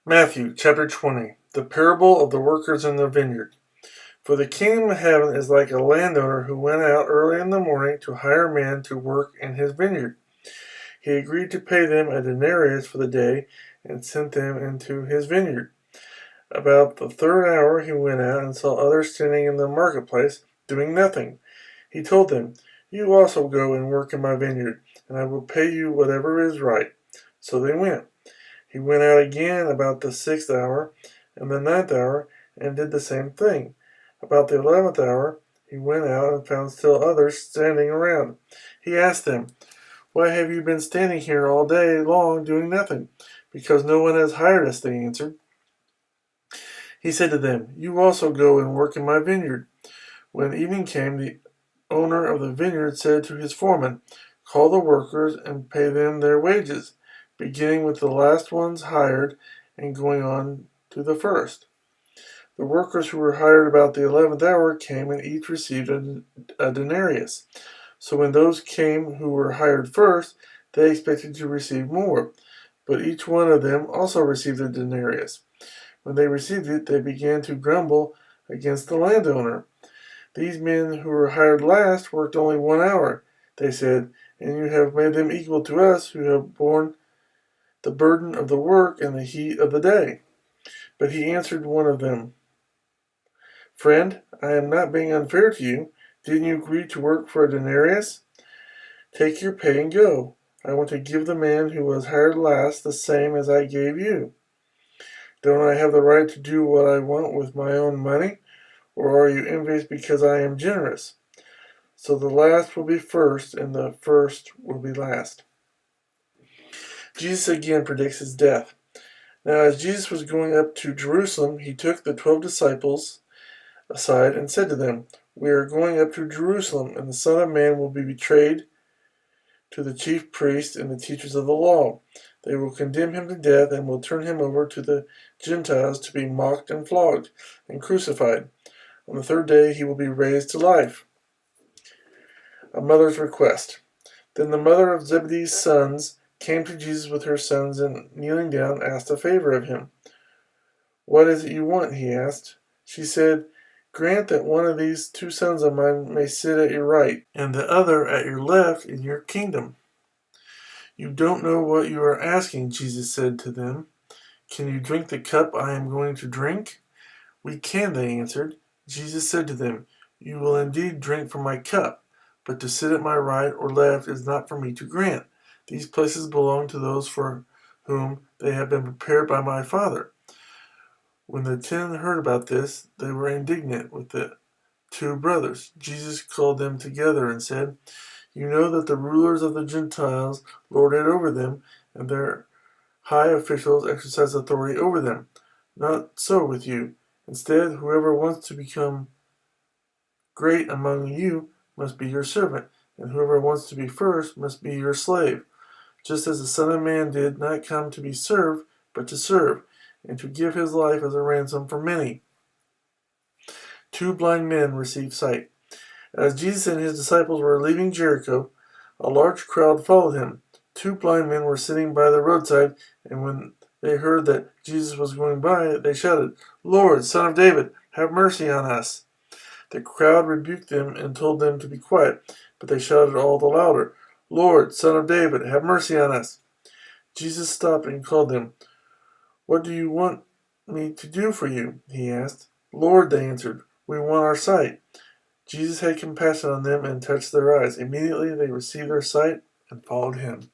Matthew chapter 20. The parable of the workers in the vineyard. For the kingdom of heaven is like a landowner who went out early in the morning to hire men to work in his vineyard. He agreed to pay them a denarius for the day and sent them into his vineyard. About the third hour he went out and saw others standing in the marketplace doing nothing. He told them, "You also go and work in my vineyard, and I will pay you whatever is right." So they went. He went out again about the 6th hour and the 9th hour and did the same thing. About the 11th hour he went out and found still others standing around. He asked them, "Why have you been standing here all day long doing nothing?" "Because no one has hired us," they answered. He said to them, "You also go and work in my vineyard." When evening came, the owner of the vineyard said to his foreman, "Call the workers and pay them their wages, beginning with the last ones hired and going on to the first." The workers who were hired about the 11th hour came and each received a denarius. So when those came who were hired first, they expected to receive more, but each one of them also received a denarius. When they received it, they began to grumble against the landowner. "These men who were hired last worked only 1 hour," they said, "and you have made them equal to us who have borne the burden of the work and the heat of the day." But he answered one of them, "Friend, I am not being unfair to you. Didn't you agree to work for a denarius? Take your pay and go. I want to give the man who was hired last the same as I gave you. Don't I have the right to do what I want with my own money? Or are you envious because I am generous?" So the last will be first, and the first will be last. Jesus again predicts his death. Now as Jesus was going up to Jerusalem, he took the 12 disciples aside and said to them, "We are going up to Jerusalem, and the Son of Man will be betrayed to the chief priests and the teachers of the law. They will condemn him to death and will turn him over to the Gentiles to be mocked and flogged and crucified. On the third day he will be raised to life." A mother's request. Then the mother of Zebedee's sons came to Jesus with her sons and, kneeling down, asked a favor of him. "What is it you want?" he asked. She said, "Grant that one of these 2 sons of mine may sit at your right, and the other at your left in your kingdom." "You don't know what you are asking," Jesus said to them. "Can you drink the cup I am going to drink?" "We can," they answered. Jesus said to them, "You will indeed drink from my cup, but to sit at my right or left is not for me to grant. These places belong to those for whom they have been prepared by my Father." When the 10 heard about this, they were indignant with the 2 brothers. Jesus called them together and said, "You know that the rulers of the Gentiles lord it over them, and their high officials exercise authority over them. Not so with you. Instead, whoever wants to become great among you must be your servant, and whoever wants to be first must be your slave. Just as the Son of Man did not come to be served, but to serve, and to give his life as a ransom for many." 2 blind men received sight. As Jesus and his disciples were leaving Jericho, a large crowd followed him. 2 blind men were sitting by the roadside, and when they heard that Jesus was going by, they shouted, "Lord, Son of David, have mercy on us." The crowd rebuked them and told them to be quiet, but they shouted all the louder, "Lord, Son of David, have mercy on us." Jesus stopped and called them. "What do you want me to do for you?" he asked. "Lord," they answered, "we want our sight." Jesus had compassion on them and touched their eyes. Immediately they received their sight and followed him.